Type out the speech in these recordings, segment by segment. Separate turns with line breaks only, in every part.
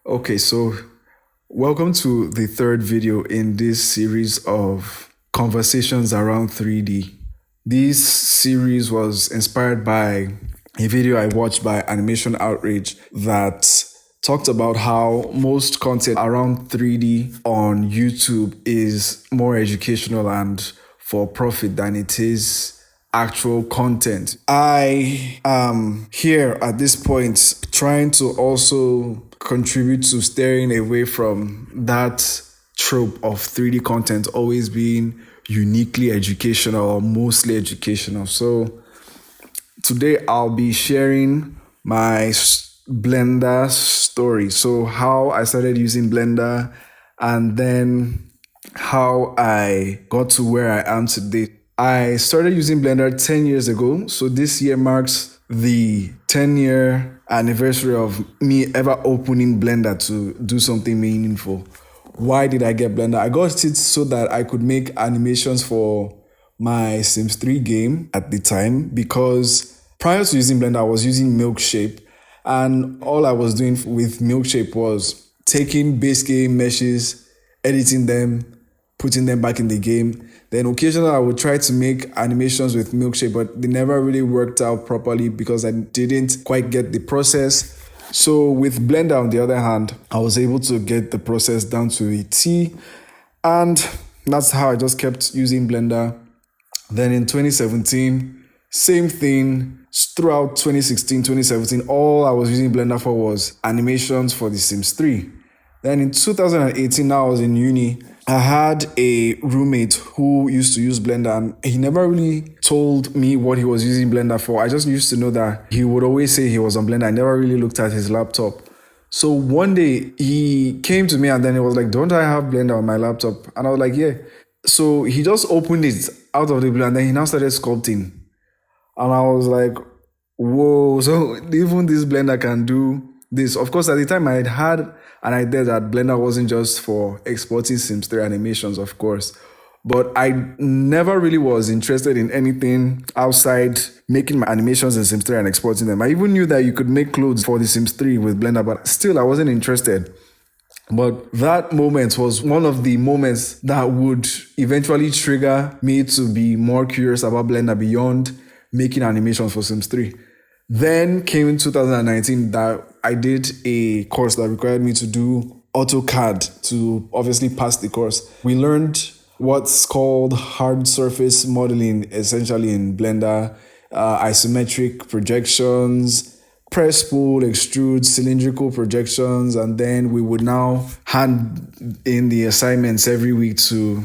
Okay, so welcome to the third video in this series of conversations around 3D. This series was inspired by a video I watched by Animation Outrage that talked about how most content around 3D on YouTube is more educational and for profit than it is actual content. I am here at this point trying to also contribute to steering away from that trope of 3D content always being uniquely educational or mostly educational. So today I'll be sharing my Blender story. So how I started using Blender and then how I got to where I am today. I started using Blender 10 years ago. So this year marks the 10-year anniversary of me ever opening Blender to do something meaningful. Why did I get Blender? I got it so that I could make animations for my Sims 3 game at the time, because prior to using Blender, I was using Milkshape, and all I was doing with Milkshape was taking base game meshes, editing them, putting them back in the game. Then occasionally I would try to make animations with Milkshape, but they never really worked out properly because I didn't quite get the process. So with Blender, on the other hand, I was able to get the process down to a T, and that's how I just kept using Blender. Then in 2017, same thing. Throughout 2016, 2017, all I was using Blender for was animations for The Sims 3. Then in 2018, now I was in uni, I had a roommate who used to use Blender, and he never really told me what he was using Blender for. I just used to know that he would always say he was on Blender. I never really looked at his laptop. So one day he came to me and then he was like, "Don't I have Blender on my laptop?" And I was like, "Yeah." So he just opened it out of the blue and then he now started sculpting. And I was like, whoa, so even this Blender can do this. Of course, at the time I had an idea that Blender wasn't just for exporting Sims 3 animations, of course. But I never really was interested in anything outside making my animations in Sims 3 and exporting them. I even knew that you could make clothes for the Sims 3 with Blender, but still I wasn't interested. But that moment was one of the moments that would eventually trigger me to be more curious about Blender beyond making animations for Sims 3. Then came in 2019 that I did a course that required me to do AutoCAD to obviously pass the course. We learned what's called hard surface modeling, essentially in Blender, isometric projections, press, pull, extrude, cylindrical projections, and then we would now hand in the assignments every week to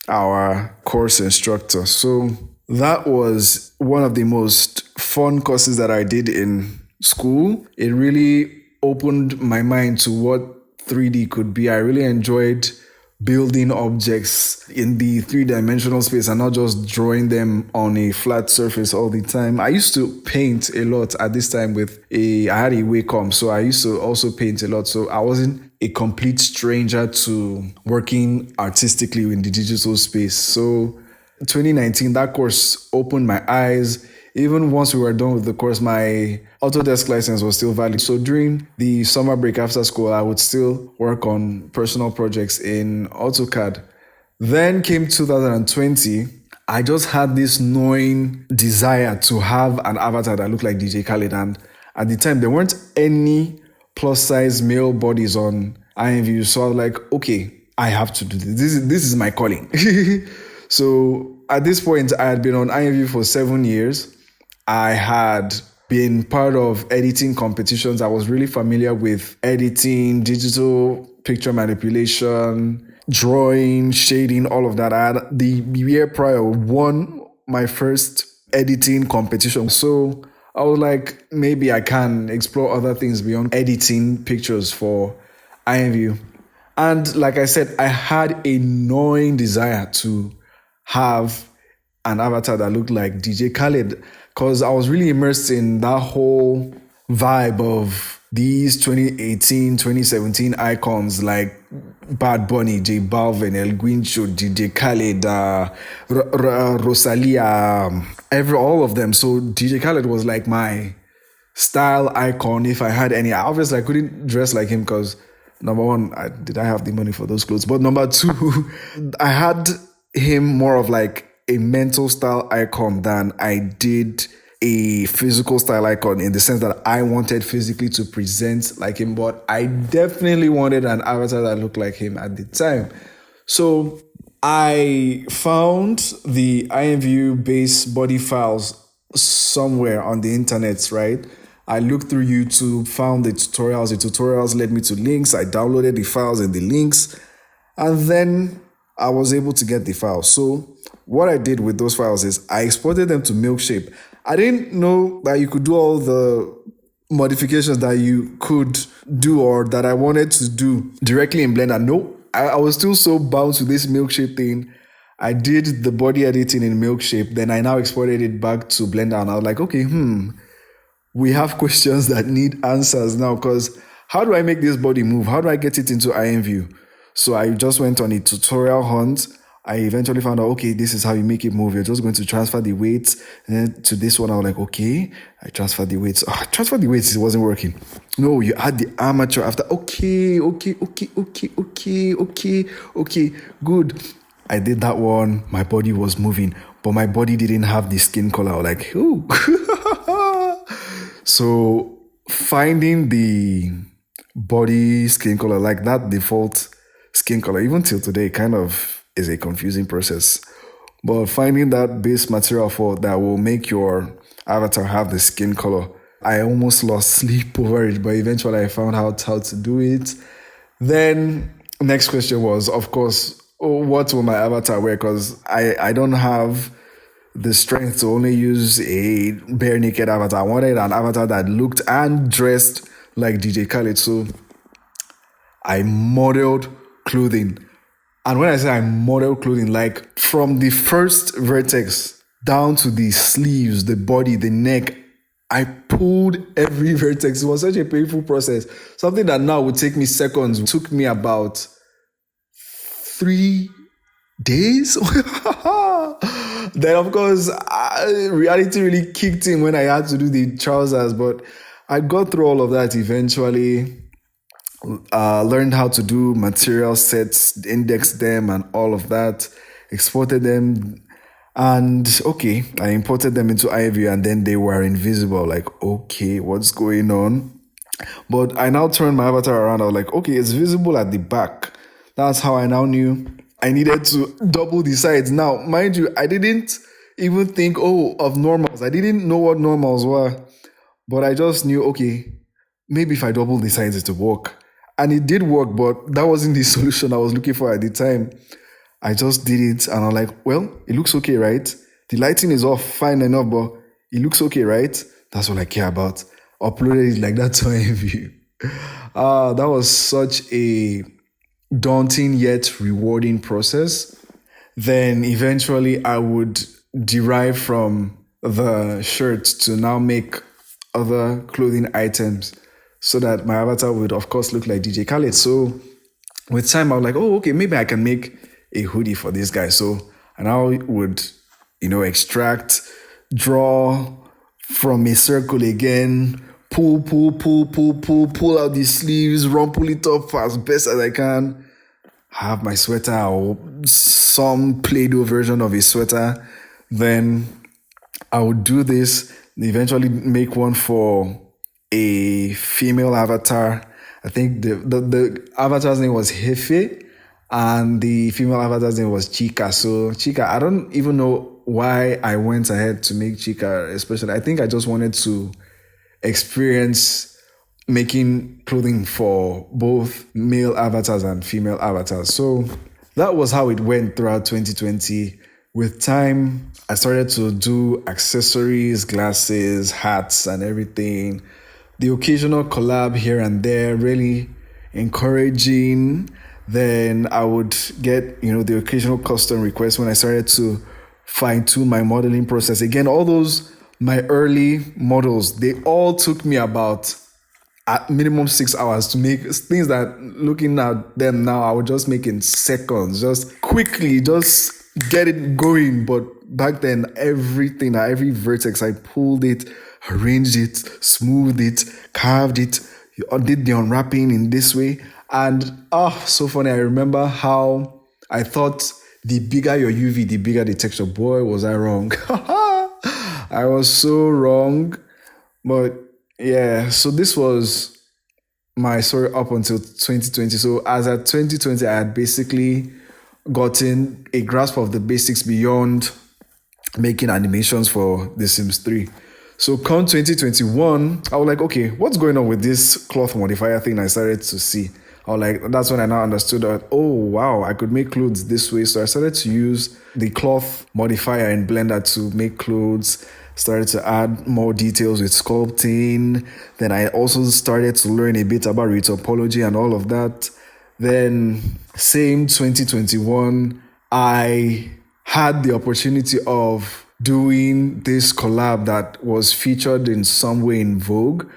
our course instructor. So that was one of the most fun courses that I did in school. It really opened my mind to what 3D could be. I really enjoyed building objects in the three-dimensional space and not just drawing them on a flat surface all the time. I used to paint a lot at this time I had a Wacom, so I used to also paint a lot. So I wasn't a complete stranger to working artistically in the digital space. So 2019, that course opened my eyes. Even once we were done with the course, my Autodesk license was still valid. So during the summer break after school, I would still work on personal projects in AutoCAD. Then came 2020. I just had this gnawing desire to have an avatar that looked like DJ Khaled. And at the time, there weren't any plus size male bodies on IMVU. So I was like, okay, I have to do this. This is my calling. So at this point, I had been on IMVU for 7 years. I had been part of editing competitions. I was really familiar with editing, digital picture manipulation, drawing, shading, all of that. I had the year prior won my first editing competition. So I was like, maybe I can explore other things beyond editing pictures for IMVU. And like I said, I had a gnawing desire to have an avatar that looked like DJ Khaled, because I was really immersed in that whole vibe of these 2018, 2017 icons like Bad Bunny, J Balvin, El Guincho, DJ Khaled, Rosalia, all of them. So DJ Khaled was like my style icon if I had any. Obviously, I couldn't dress like him because Number one, did I have the money for those clothes? But number two, I had him more of like a mental style icon than I did a physical style icon, in the sense that I wanted physically to present like him, but I definitely wanted an avatar that looked like him at the time. So I found the IMVU base body files somewhere on the internet, right? I looked through YouTube, found the tutorials. The tutorials led me to links. I downloaded the files and the links, and then I was able to get the files. So what I did with those files is I exported them to Milkshape. I didn't know that you could do all the modifications that you could do or that I wanted to do directly in Blender. No, I was still so bound to this Milkshape thing. I did the body editing in Milkshape. Then I now exported it back to Blender, and I was like, okay, we have questions that need answers now, because how do I make this body move? How do I get it into IMVU? So I just went on a tutorial hunt. I eventually found out, okay, this is how you make it move. You're just going to transfer the weights, and then to this one, I was like, okay, I transferred the weights. Transfer the weights, it wasn't working. No, you add the armature after. Okay, good. I did that one. My body was moving, but my body didn't have the skin color. I was like, ooh. So finding the body skin color, like that default skin color, even till today, kind of is a confusing process. But finding that base material for that will make your avatar have the skin color, I almost lost sleep over it, but eventually I found out how to do it. Then next question was, of course, what will my avatar wear? Because I don't have the strength to only use a bare naked avatar. I wanted an avatar that looked and dressed like DJ Khaled. So I modeled clothing. And when I say I modeled clothing, like from the first vertex down to the sleeves, the body, the neck, I pulled every vertex. It was such a painful process. Something that now would take me seconds. It took me about 3 days. Then, of course, reality really kicked in when I had to do the trousers. But I got through all of that eventually. Learned how to do material sets, indexed them and all of that, exported them, and okay, I imported them into IMVU, and then they were invisible. Like, okay, what's going on? But I now turned my avatar around. I was like, okay, it's visible at the back. That's how I now knew I needed to double the sides. Now, mind you, I didn't even think, of normals. I didn't know what normals were, but I just knew, okay, maybe if I double the sides, it will work. And it did work, but that wasn't the solution I was looking for at the time. I just did it, and I'm like, well, it looks okay, right? The lighting is off fine enough, but it looks okay, right? That's all I care about. Uploaded it like that to IMVU. That was such a daunting yet rewarding process. Then eventually I would derive from the shirt to now make other clothing items, so that my avatar would, of course, look like DJ Khaled. So with time, I was like, okay, maybe I can make a hoodie for this guy. So I now would, extract, draw from a circle again, pull out the sleeves, rumple it up as best as I can, have my sweater or some Play-Doh version of a sweater. Then I would do this, eventually make one for a female avatar. I think the avatar's name was Hefe, and the female avatar's name was Chica. So Chica, I don't even know why I went ahead to make Chica especially. I think I just wanted to experience making clothing for both male avatars and female avatars. So that was how it went throughout 2020. With time, I started to do accessories, glasses, hats, and everything. The occasional collab here and there, really encouraging. Then I would get, the occasional custom requests when I started to fine-tune my modeling process. Again, all those, my early models, they all took me about at minimum 6 hours to make things that, looking at them now, I would just make in seconds, just quickly, just get it going. But back then, everything, every vertex, I pulled it, arranged it, smoothed it, carved it, did the unwrapping in this way. And so funny. I remember how I thought the bigger your UV, the bigger the texture. Boy, was I wrong. I was so wrong. But yeah, so this was my story up until 2020. So as at 2020, I had basically gotten a grasp of the basics beyond making animations for The Sims 3. So come 2021, I was like, okay, what's going on with this cloth modifier thing I started to see? I was like, that's when I now understood that, oh, wow, I could make clothes this way. So I started to use the cloth modifier in Blender to make clothes, started to add more details with sculpting. Then I also started to learn a bit about retopology and all of that. Then same 2021, I had the opportunity of doing this collab that was featured in some way in Vogue.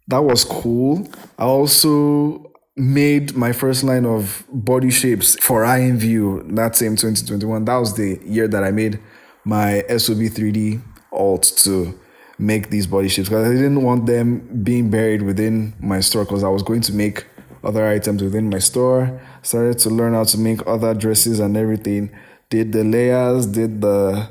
That was cool. I also made my first line of body shapes for IMVU that same 2021. That was the year that I made my SOB 3D alt to make these body shapes because I didn't want them being buried within my store because I was going to make other items within my store. Started to learn how to make other dresses and everything. Did the layers, did the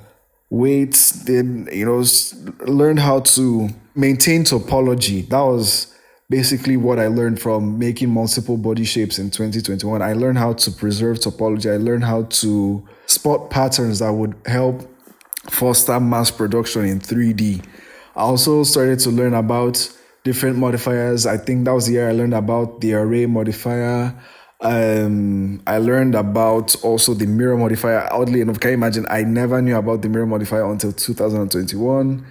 weights, learned how to maintain topology. That was basically what I learned from making multiple body shapes in 2021. I learned how to preserve topology. I learned how to spot patterns that would help foster mass production in 3D. I also started to learn about different modifiers. I think that was the year I learned about the array modifier. I learned about also the mirror modifier. Oddly enough, can you imagine? I never knew about the mirror modifier until 2021.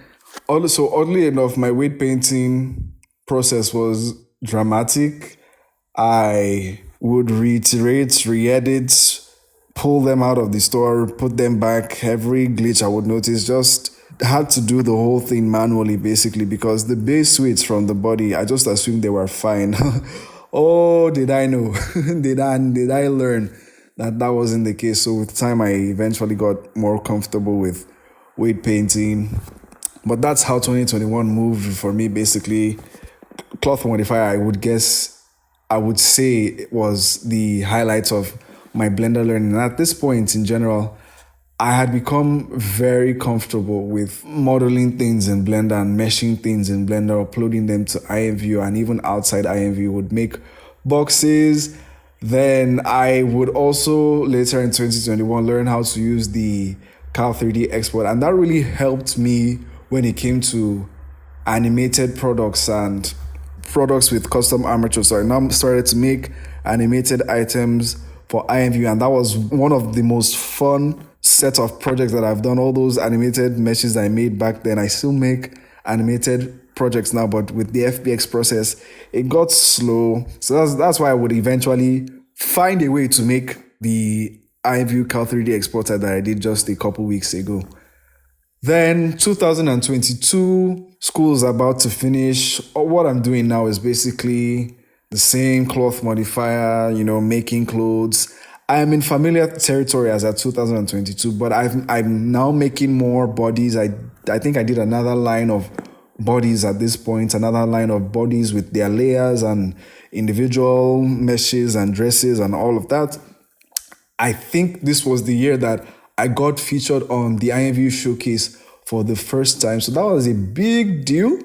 Also, oddly enough, my weight painting process was dramatic. I would reiterate, re-edit, pull them out of the store, put them back. Every glitch I would notice, just had to do the whole thing manually, basically, because the base weights from the body, I just assumed they were fine. Oh, did I know? did I learn that that wasn't the case? So with time, I eventually got more comfortable with weight painting. But that's how 2021 moved for me, basically. Cloth modifier, I would say it was the highlights of my Blender learning. And at this point, in general, I had become very comfortable with modeling things in Blender and meshing things in Blender, uploading them to IMVU, and even outside IMVU would make boxes. Then I would also later in 2021 learn how to use the Cal 3D export, and that really helped me when it came to animated products and products with custom armature. So I now started to make animated items for IMVU, and that was one of the most fun set of projects that I've done. All those animated meshes I made back then, I still make animated projects now, but with the FBX process, it got slow. So that's why I would eventually find a way to make the IMVU Cal 3D exporter that I did just a couple weeks ago. Then 2022, school's about to finish. What I'm doing now is basically the same cloth modifier, making clothes. I am in familiar territory as at 2022, but I'm now making more bodies. I think I did another line of bodies at this point, another line of bodies with their layers and individual meshes and dresses and all of that. I think this was the year that I got featured on the IMVU showcase for the first time. So that was a big deal.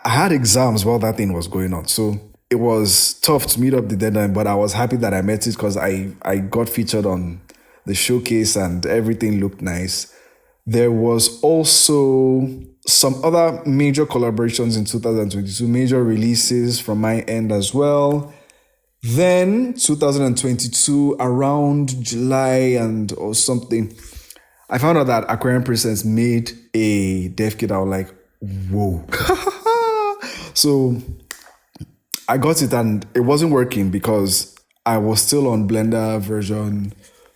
I had exams while that thing was going on. So it was tough to meet up the deadline, but I was happy that I met it because I got featured on the showcase and everything looked nice. There was also some other major collaborations in 2022, major releases from my end as well. Then 2022, around July or something, I found out that Aquarium Princess made a dev kit. I was like, whoa. So I got it and it wasn't working because I was still on Blender version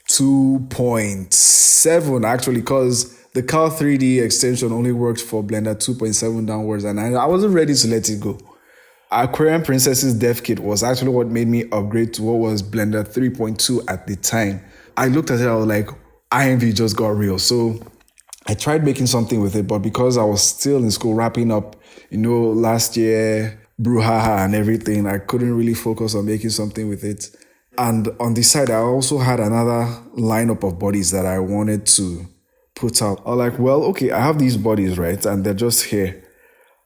2.7 actually, because the Cal 3D extension only worked for Blender 2.7 downwards, and I wasn't ready to let it go. Aquarium Princess's dev kit was actually what made me upgrade to what was Blender 3.2 at the time. I looked at it, I was like, IMV just got real. So I tried making something with it, but because I was still in school wrapping up, last year, brouhaha and everything. I couldn't really focus on making something with it. And on the side, I also had another lineup of bodies that I wanted to put out. I was like, well, okay, I have these bodies, right? And they're just here.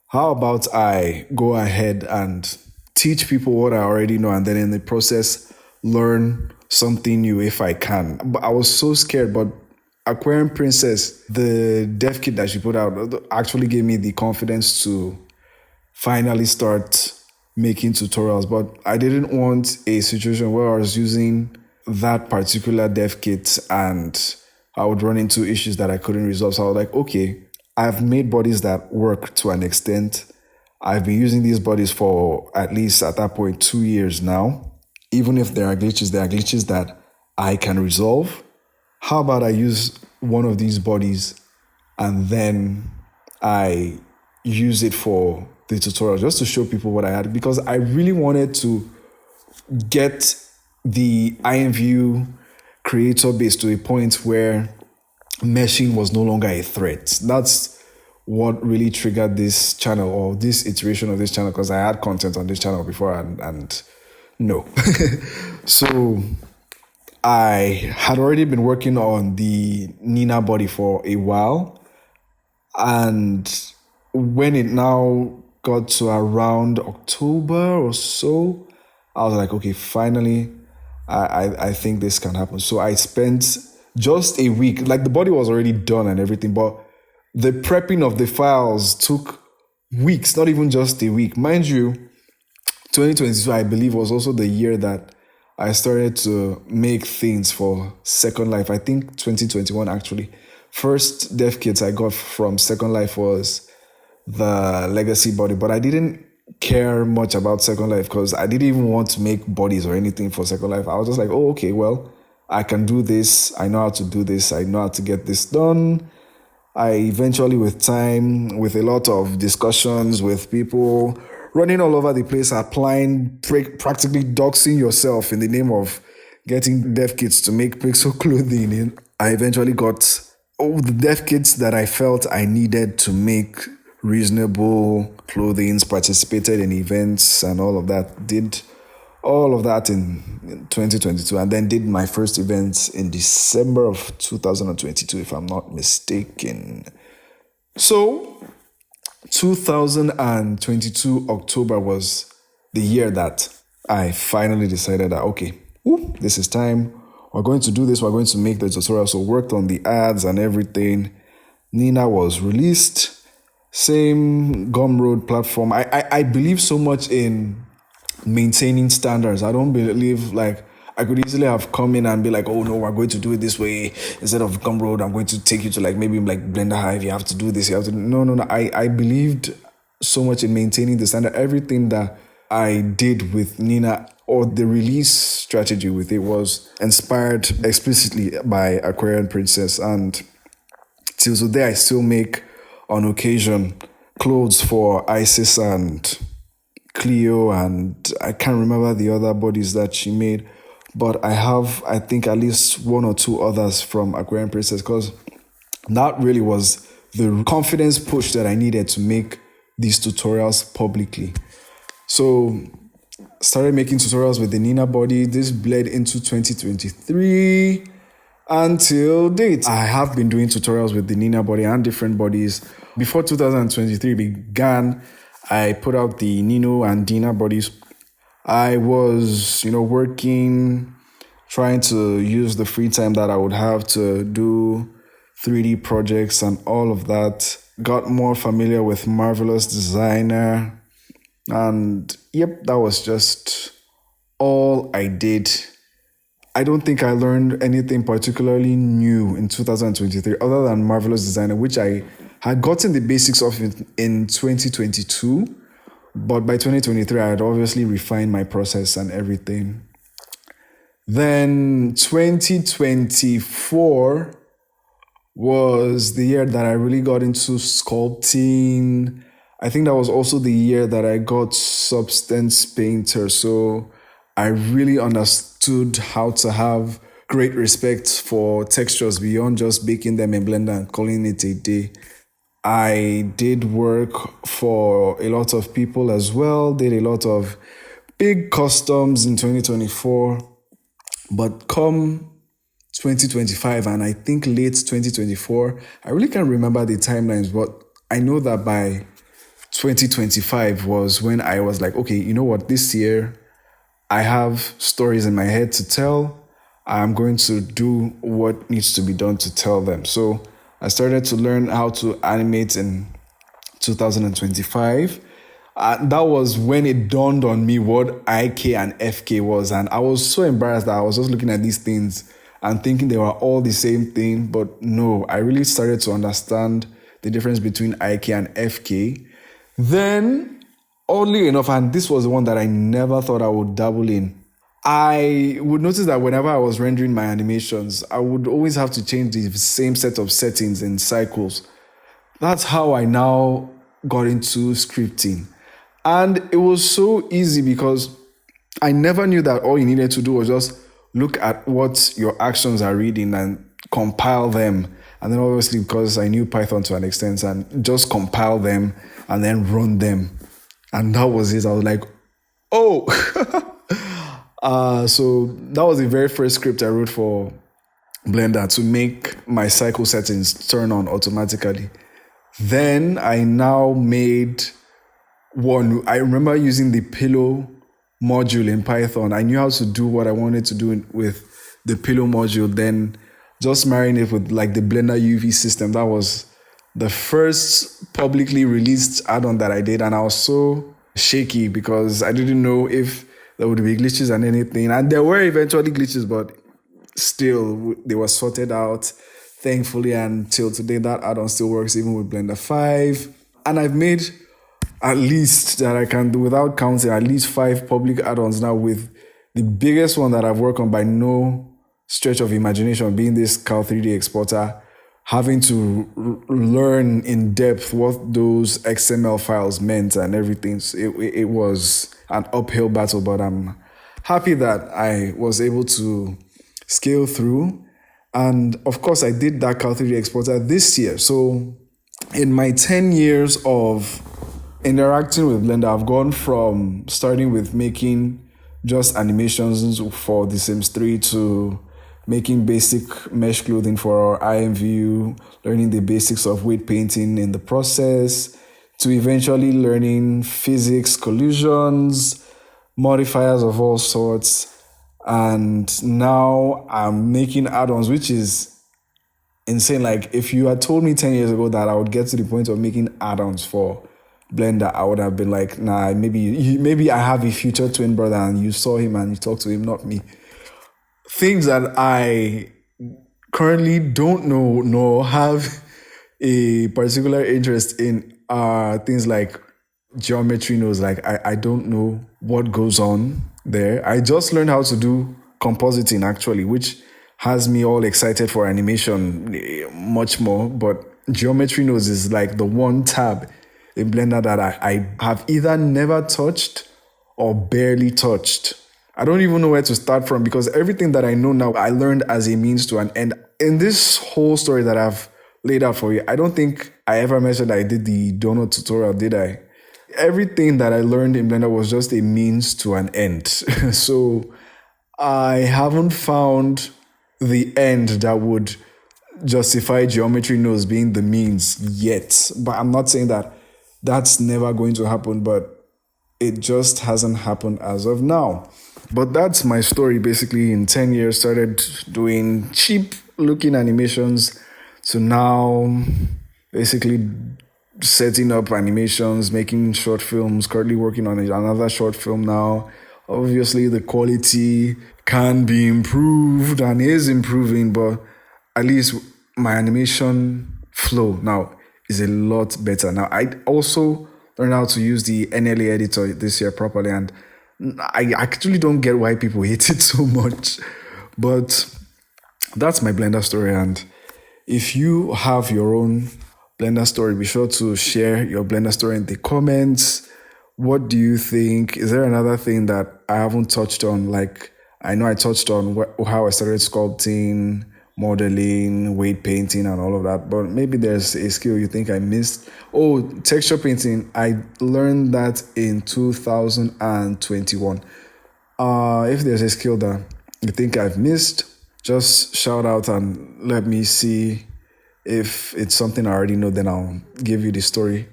How about I go ahead and teach people what I already know, and then in the process, learn something new if I can. But I was so scared, but Aquarium Princess, the dev kit that she put out, actually gave me the confidence to finally start making tutorials. But I didn't want a situation where I was using that particular dev kit and I would run into issues that I couldn't resolve. So I was like, okay, I've made bodies that work to an extent. I've been using these bodies for at least at that point 2 years now. Even if there are glitches that I can resolve. How about I use one of these bodies and then I use it for the tutorial just to show people what I had, because I really wanted to get the IMVU creator base to a point where meshing was no longer a threat. That's what really triggered this channel, or this iteration of this channel, because I had content on this channel before and no. So I had already been working on the Nina body for a while, and when it now got to around October or so, I was like, okay, finally, I think this can happen. So I spent just a week, like the body was already done and everything, but the prepping of the files took weeks, not even just a week. Mind you, 2022, I believe, was also the year that I started to make things for Second Life. I think 2021, actually. First dev kits I got from Second Life was the legacy body, but I didn't care much about Second Life because I didn't even want to make bodies or anything for Second Life. I was just like, oh, okay, well, I can do this. I know how to do this. I know how to get this done. I eventually, with time, with a lot of discussions with people, running all over the place, applying, practically doxing yourself in the name of getting dev kits to make pixel clothing, I eventually got all the dev kits that I felt I needed to make reasonable clothing, participated in events and all of that. Did all of that in 2022, and then did my first event in December of 2022, if I'm not mistaken. So 2022 October was the year that I finally decided that, okay, this is time. We're going to do this. We're going to make the tutorial. So worked on the ads and everything. Nina was released. Same Gumroad platform. I believe so much in maintaining standards. I don't believe, like, I could easily have come in and be like, oh no, we're going to do it this way. Instead of Gumroad, I'm going to take you to like maybe like Blender Hive. You have to do this. You have to. No. I believed so much in maintaining the standard. Everything that I did with Nina, or the release strategy with it, was inspired explicitly by Aquarian Princess. And till today, I still make, on occasion, clothes for Isis and Cleo, and I can't remember the other bodies that she made, but I have, I think, at least one or two others from Aquarian Princess, because that really was the confidence push that I needed to make these tutorials publicly. So started making tutorials with the Nina body. This bled into 2023 until date. I have been doing tutorials with the Nina body and different bodies. Before 2023 began, I put out the Nino and Dina bodies. I was, working, trying to use the free time that I would have to do 3D projects and all of that. Got more familiar with Marvelous Designer. And yep, that was just all I did. I don't think I learned anything particularly new in 2023 other than Marvelous Designer, which I had gotten the basics of in 2022. But by 2023, I had obviously refined my process and everything. Then 2024 was the year that I really got into sculpting. I think that was also the year that I got Substance Painter. So I really understood how to have great respect for textures beyond just baking them in Blender and calling it a day. I did work for a lot of people as well, did a lot of big customs in 2024. But come 2025, and I think late 2024, I really can't remember the timelines, but I know that by 2025 was when I was like, okay, you know what, this year I have stories in my head to tell. I'm going to do what needs to be done to tell them. So I started to learn how to animate in 2025. That was when it dawned on me what IK and FK was. And I was so embarrassed that I was just looking at these things and thinking they were all the same thing. But no, I really started to understand the difference between IK and FK. Then, oddly enough, and this was the one that I never thought I would dabble in, I would notice that whenever I was rendering my animations, I would always have to change the same set of settings in cycles. That's how I now got into scripting. And it was so easy because I never knew that all you needed to do was just look at what your actions are reading and compile them. And then obviously, because I knew Python to an extent, and just compile them and then run them. And that was it. I was like, oh. So that was the very first script I wrote for Blender to make my cycle settings turn on automatically. Then I now made one. I remember using the pillow module in Python. I knew how to do what I wanted to do with the pillow module. Then just marrying it with like the Blender UV system. That was the first publicly released add-on that I did. And I was so shaky because I didn't know if there would be glitches and anything. And there were eventually glitches, but still they were sorted out, thankfully. And till today, that add-on still works even with Blender 5. And I've made at least that I can do without counting at least 5 public add-ons now, with the biggest one that I've worked on by no stretch of imagination being this Cal 3D exporter, having to learn in depth what those XML files meant and everything. So it was an uphill battle, but I'm happy that I was able to scale through. And of course, I did that Cal 3D exporter this year. So in my 10 years of interacting with Blender, I've gone from starting with making just animations for The Sims 3 to making basic mesh clothing for our IMVU, learning the basics of weight painting in the process, to eventually learning physics, collisions, modifiers of all sorts. And now I'm making add-ons, which is insane. Like, if you had told me 10 years ago that I would get to the point of making add-ons for Blender, I would have been like, nah, maybe I have a future twin brother and you saw him and you talked to him, not me. Things that I currently don't know nor have a particular interest in are things like geometry nodes. Like, I don't know what goes on there. I just learned how to do compositing actually, which has me all excited for animation much more. But geometry nodes is like the one tab in Blender that I have either never touched or barely touched. I don't even know where to start from because everything that I know now, I learned as a means to an end. In this whole story that I've laid out for you, I don't think I ever mentioned I did the donut tutorial, did I? Everything that I learned in Blender was just a means to an end. So I haven't found the end that would justify geometry nodes being the means yet. But I'm not saying that that's never going to happen, but it just hasn't happened as of now. But that's my story. Basically, in 10 years, started doing cheap looking animations to now basically setting up animations, making short films, currently working on another short film now. Obviously, the quality can be improved and is improving, but at least my animation flow now is a lot better. Now, I also learned how to use the NLA editor this year properly, and I actually don't get why people hate it so much. But that's my Blender story, and if you have your own Blender story, be sure to share your Blender story in the comments. What do you think? Is there another thing that I haven't touched on? Like, I know I touched on how I started sculpting, modeling, weight painting, and all of that. But maybe there's a skill you think I missed. Oh, texture painting. I learned that in 2021. If there's a skill that you think I've missed, just shout out and let me see. If it's something I already know, then I'll give you the story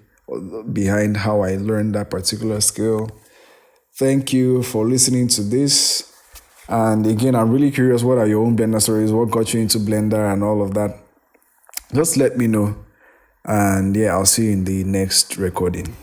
behind how I learned that particular skill. Thank you for listening to this. And again, I'm really curious, what are your own Blender stories? What got you into Blender and all of that? Just let me know. And yeah, I'll see you in the next recording.